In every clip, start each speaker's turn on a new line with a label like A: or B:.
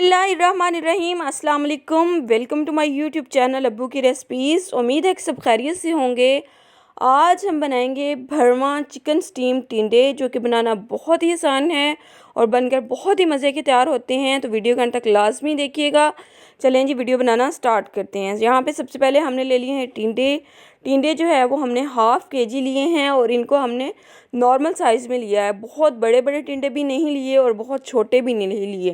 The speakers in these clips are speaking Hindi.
A: बिस्मिल्लाहिर्रहमानिर्रहीम अस्सलाम वालेकुम। Welcome to my YouTube channel अब्बू की रेसिपीज़। उम्मीद है कि सब खैरियत से होंगे। आज हम बनाएंगे भरवा चिकन स्टीम टिंडे, जो कि बनाना बहुत ही आसान है और बनकर बहुत ही मज़े के तैयार होते हैं। तो वीडियो के अंत तक लाजमी देखिएगा। चलें जी, वीडियो बनाना स्टार्ट करते हैं। यहाँ पे सबसे पहले हमने ले लिए हैं टिंडे। टिंडे जो है वो हमने हाफ़ केजी लिए हैं और इनको हमने नॉर्मल साइज़ में लिया है। बहुत बड़े बड़े टिंडे भी नहीं लिए और बहुत छोटे भी नहीं लिए,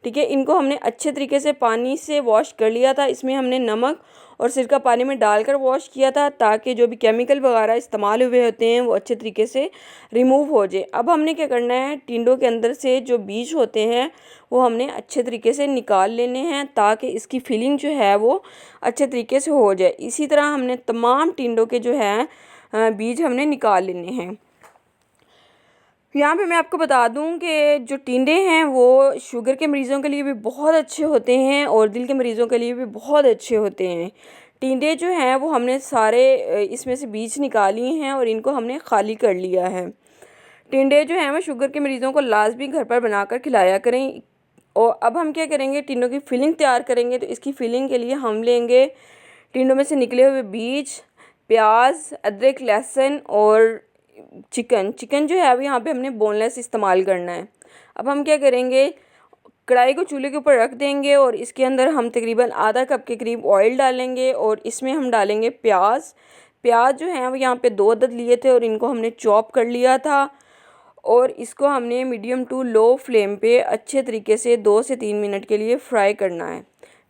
A: ठीक है। इनको हमने अच्छे तरीके से पानी से वॉश कर लिया था। इसमें हमने नमक और सिरका पानी में डालकर वॉश किया था, ताकि जो भी केमिकल वगैरह इस्तेमाल हुए होते हैं वो अच्छे तरीके से रिमूव हो जाए। अब हमने क्या करना है, टिंडों के अंदर से जो बीज होते हैं वो हमने अच्छे तरीके से निकाल लेने हैं, ताकि इसकी फीलिंग जो है वो अच्छे तरीके से हो जाए। इसी तरह हमने तमाम टिंडों के जो है बीज हमने निकाल लेने हैं। यहाँ पे मैं आपको बता दूँ कि जो टिंडे हैं वो शुगर के मरीज़ों के लिए भी बहुत अच्छे होते हैं और दिल के मरीज़ों के लिए भी बहुत अच्छे होते हैं। टिंडे जो हैं वो हमने सारे इसमें से बीज निकाली हैं और इनको हमने खाली कर लिया है। टिंडे जो हैं वो शुगर के मरीज़ों को लाजमी घर पर बनाकर खिलाया करें। और अब हम क्या करेंगे, टिंडों की फिलिंग तैयार करेंगे। तो इसकी फिलिंग के लिए हम लेंगे टिंडों में से निकले हुए बीज, प्याज, अदरक, लहसुन और चिकन जो है अब यहाँ पे हमने बोनलेस इस्तेमाल करना है। अब हम क्या करेंगे, कढ़ाई को चूल्हे के ऊपर रख देंगे और इसके अंदर हम तकरीबन आधा कप के करीब ऑयल डालेंगे और इसमें हम डालेंगे प्याज। प्याज जो है वो यहाँ पे 2 अदद लिए थे और इनको हमने चॉप कर लिया था और इसको हमने मीडियम टू लो फ्लेम पे अच्छे तरीके से 2 से 3 मिनट के लिए फ्राई करना है।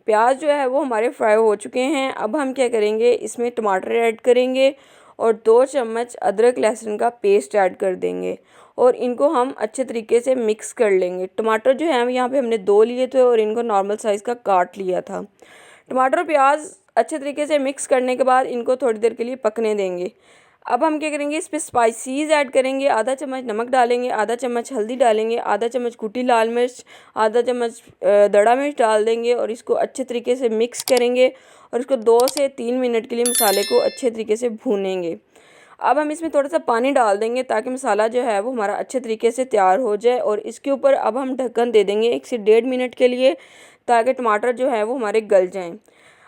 A: प्याज जो है वो हमारे फ्राई हो चुके हैं। अब हम क्या करेंगे, इसमें टमाटर ऐड करेंगे और 2 चम्मच अदरक लहसुन का पेस्ट ऐड कर देंगे और इनको हम अच्छे तरीके से मिक्स कर लेंगे। टमाटर जो है यहाँ पे हमने 2 लिए थे और इनको नॉर्मल साइज़ का काट लिया था। टमाटर और प्याज अच्छे तरीके से मिक्स करने के बाद इनको थोड़ी देर के लिए पकने देंगे। अब हम क्या करेंगे, इस पर स्पाइसीज़ ऐड करेंगे। आधा चम्मच नमक डालेंगे, आधा चम्मच हल्दी डालेंगे, आधा चम्मच कुटी लाल मिर्च, आधा चम्मच दड़ा मिर्च डाल देंगे और इसको अच्छे तरीके से मिक्स करेंगे और इसको 2 से 3 मिनट के लिए मसाले को अच्छे तरीके से भूनेंगे। अब हम इसमें थोड़ा सा पानी डाल देंगे ताकि मसाला जो है वो हमारा अच्छे तरीके से तैयार हो जाए और इसके ऊपर अब हम ढक्कन दे देंगे 1 से 1.5 मिनट के लिए, ताकि टमाटर जो है वो हमारे गल जाएं।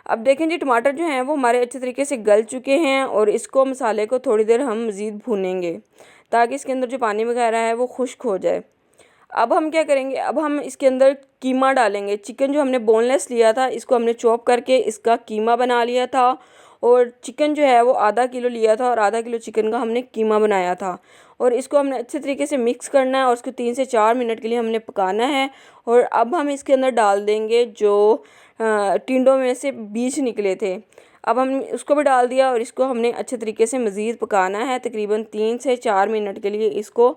A: अब देखें जी, टमाटर जो हैं वो हमारे अच्छे तरीके से गल चुके हैं और इसको मसाले को थोड़ी देर हम मज़ीद भूनेंगे ताकि इसके अंदर जो पानी वगैरह है वो खुश्क हो जाए। अब हम क्या करेंगे, अब हम इसके अंदर कीमा डालेंगे। चिकन जो हमने बोनलेस लिया था इसको हमने चॉप करके इसका कीमा बना लिया था और चिकन जो है वो आधा किलो लिया था और आधा किलो चिकन का हमने कीमा बनाया था और इसको हमने अच्छे तरीके से मिक्स करना है और उसको 3 से 4 मिनट के लिए हमने पकाना है। और अब हम इसके अंदर डाल देंगे जो टिंडों में से बीज निकले थे। अब हम उसको भी डाल दिया और इसको हमने अच्छे तरीके से मज़ीद पकाना है। तकरीबन 3 से 4 मिनट के लिए इसको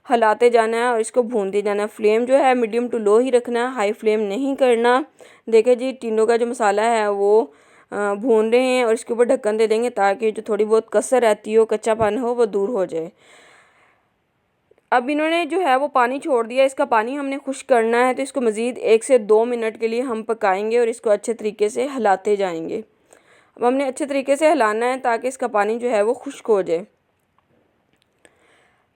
A: हिलाते जाना है और इसको भूनते जाना है। फ्लेम जो है मीडियम टू लो ही रखना है, हाई फ्लेम नहीं करना। देखिए जी, टिंडों का जो मसाला है वो भून रहे हैं और इसके ऊपर ढक्कन दे देंगे ताकि जो थोड़ी बहुत कसर रहती हो, कच्चापन हो, वो दूर हो जाए। अब इन्होंने जो है वो पानी छोड़ दिया, इसका पानी हमने खुश्क करना है। तो इसको मज़ीद 1 से 2 मिनट के लिए हम पकाएंगे और इसको अच्छे तरीके से हिलाते जाएंगे। अब हमने अच्छे तरीके से हिलाना है ताकि इसका पानी जो है वो खुश्क हो जाए।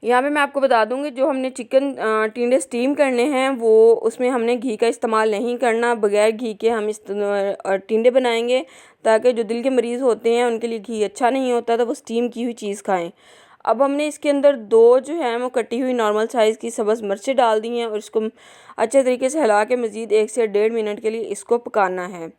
A: यहाँ पे मैं आपको बता दूँगी, जो हमने चिकन टिंडे स्टीम करने हैं वो उसमें हमने घी का इस्तेमाल नहीं करना। बगैर घी के हम इस टिंडे बनाएंगे ताकि जो दिल के मरीज़ होते हैं उनके लिए घी अच्छा नहीं होता, तो वो स्टीम की हुई चीज़ खाएं। अब हमने इसके अंदर 2 जो है वो कटी हुई नॉर्मल साइज़ की सब्ज़ मिर्चें डाल दी हैं और इसको अच्छे तरीके से हिला के मज़ीद 1 से 1.5 मिनट के लिए इसको पकाना है।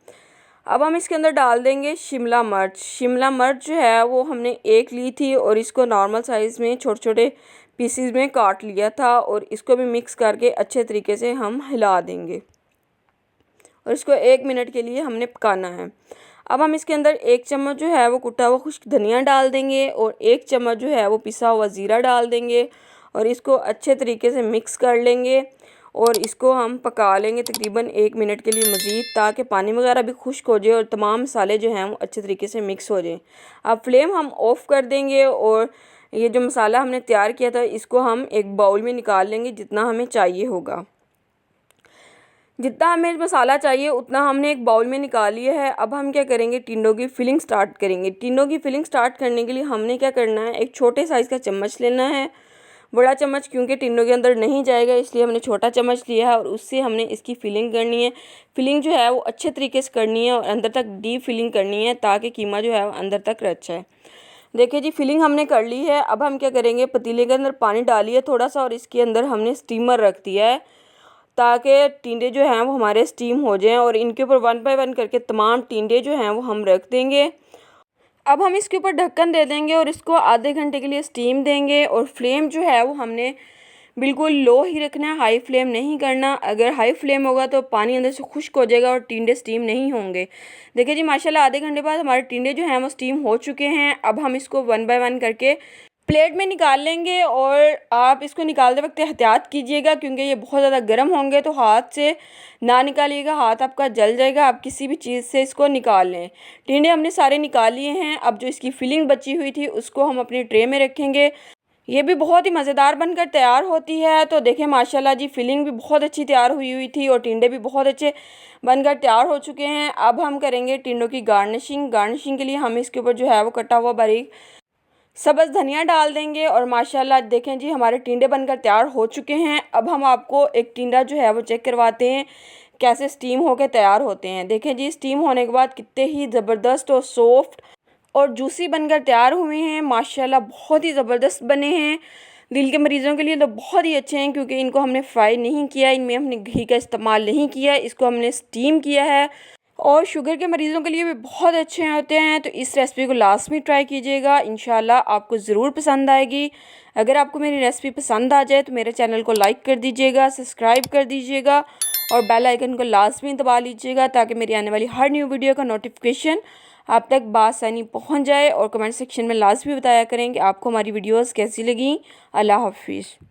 A: अब हम इसके अंदर डाल देंगे शिमला मिर्च। शिमला मिर्च जो है वो हमने 1 ली थी और इसको नॉर्मल साइज़ में छोटे छोटे पीसीज में काट लिया था और इसको भी मिक्स करके अच्छे तरीके से हम हिला देंगे और इसको 1 मिनट के लिए हमने पकाना है। अब हम इसके अंदर 1 चम्मच जो है वो कुटा हुआ खुश्क धनिया डाल देंगे और 1 चम्मच जो है वो पिसा हुआ ज़ीरा डाल देंगे और इसको अच्छे तरीके से मिक्स कर लेंगे और इसको हम पका लेंगे तकरीबन 1 मिनट के लिए मज़ीद, ताकि पानी वगैरह भी खुश्क हो जाए और तमाम मसाले जो हैं वो अच्छे तरीके से मिक्स हो जाएं। अब फ्लेम हम ऑफ़ कर देंगे और ये जो मसाला हमने तैयार किया था इसको हम एक बाउल में निकाल लेंगे, जितना हमें चाहिए होगा। जितना हमें मसाला चाहिए उतना हमने एक बाउल में निकाल लिया है। अब हम क्या करेंगे, टिंडों की फिलिंग स्टार्ट करेंगे। टिंडों की फिलिंग स्टार्ट करने के लिए हमने क्या करना है, एक छोटे साइज़ का चम्मच लेना है, बड़ा चम्मच क्योंकि टिंडों के अंदर नहीं जाएगा, इसलिए हमने छोटा चम्मच लिया है और उससे हमने इसकी फिलिंग करनी है। फिलिंग जो है वो अच्छे तरीके से करनी है और अंदर तक डीप फिलिंग करनी है ताकि कीमा जो है वो अंदर तक रच जाए। देखिए जी, फिलिंग हमने कर ली है। अब हम क्या करेंगे, पतीले के अंदर पानी डालिए थोड़ा सा और इसके अंदर हमने स्टीमर रख दिया है ताकि टिंडे जो हैं वो हमारे स्टीम हो जाएं और इनके ऊपर 1 बाय 1 करके तमाम टिंडे जो हैं वो हम रख देंगे। अब हम इसके ऊपर ढक्कन दे देंगे और इसको आधे घंटे के लिए स्टीम देंगे और फ्लेम जो है वो हमने बिल्कुल लो ही रखना है, हाई फ्लेम नहीं करना। अगर हाई फ्लेम होगा तो पानी अंदर से खुश्क हो जाएगा और टिंडे स्टीम नहीं होंगे। देखिए जी, माशाल्लाह आधे घंटे बाद हमारे टिंडे जो हैं वो स्टीम हो चुके हैं। अब हम इसको 1 बाय 1 करके प्लेट में निकाल लेंगे और आप इसको निकालते वक्त एहतियात कीजिएगा क्योंकि ये बहुत ज़्यादा गर्म होंगे, तो हाथ से ना निकालिएगा, हाथ आपका जल जाएगा। आप किसी भी चीज़ से इसको निकाल लें। टिंडे हमने सारे निकाल लिए हैं। अब जो इसकी फिलिंग बची हुई थी उसको हम अपनी ट्रे में रखेंगे। ये भी बहुत ही मज़ेदार बनकर तैयार होती है। तो देखें माशाल्लाह जी, फिलिंग भी बहुत अच्छी तैयार हुई थी और टिंडे भी बहुत अच्छे बनकर तैयार हो चुके हैं। अब हम करेंगे टिंडों की गार्निशिंग। गार्निशिंग के लिए हम इसके ऊपर जो है वो कटा हुआ बारीक सब्ज़ धनिया डाल देंगे और माशाल्लाह देखें जी, हमारे टिंडे बनकर तैयार हो चुके हैं। अब हम आपको एक टिंडा जो है वो चेक करवाते हैं कैसे स्टीम होकर तैयार होते हैं। देखें जी, स्टीम होने के बाद कितने ही ज़बरदस्त और सॉफ्ट और जूसी बनकर तैयार हुए हैं। माशाल्लाह बहुत ही ज़बरदस्त बने हैं। दिल के मरीज़ों के लिए तो बहुत ही अच्छे हैं क्योंकि इनको हमने फ्राई नहीं किया, इनमें हमने घी का इस्तेमाल नहीं किया, इसको हमने स्टीम किया है। और शुगर के मरीज़ों के लिए भी बहुत अच्छे होते हैं। तो इस रेसिपी को लास्ट में ट्राई कीजिएगा, इंशाल्लाह आपको ज़रूर पसंद आएगी। अगर आपको मेरी रेसिपी पसंद आ जाए तो मेरे चैनल को लाइक कर दीजिएगा, सब्सक्राइब कर दीजिएगा और बेल आइकन को लास्ट में दबा लीजिएगा ताकि मेरी आने वाली हर न्यू वीडियो का नोटिफिकेशन आप तक बआसानी पहुंच जाए। और कमेंट सेक्शन में लास्ट भी बताया करें कि आपको हमारी वीडियोस कैसी लगी। अल्लाह हाफिज़।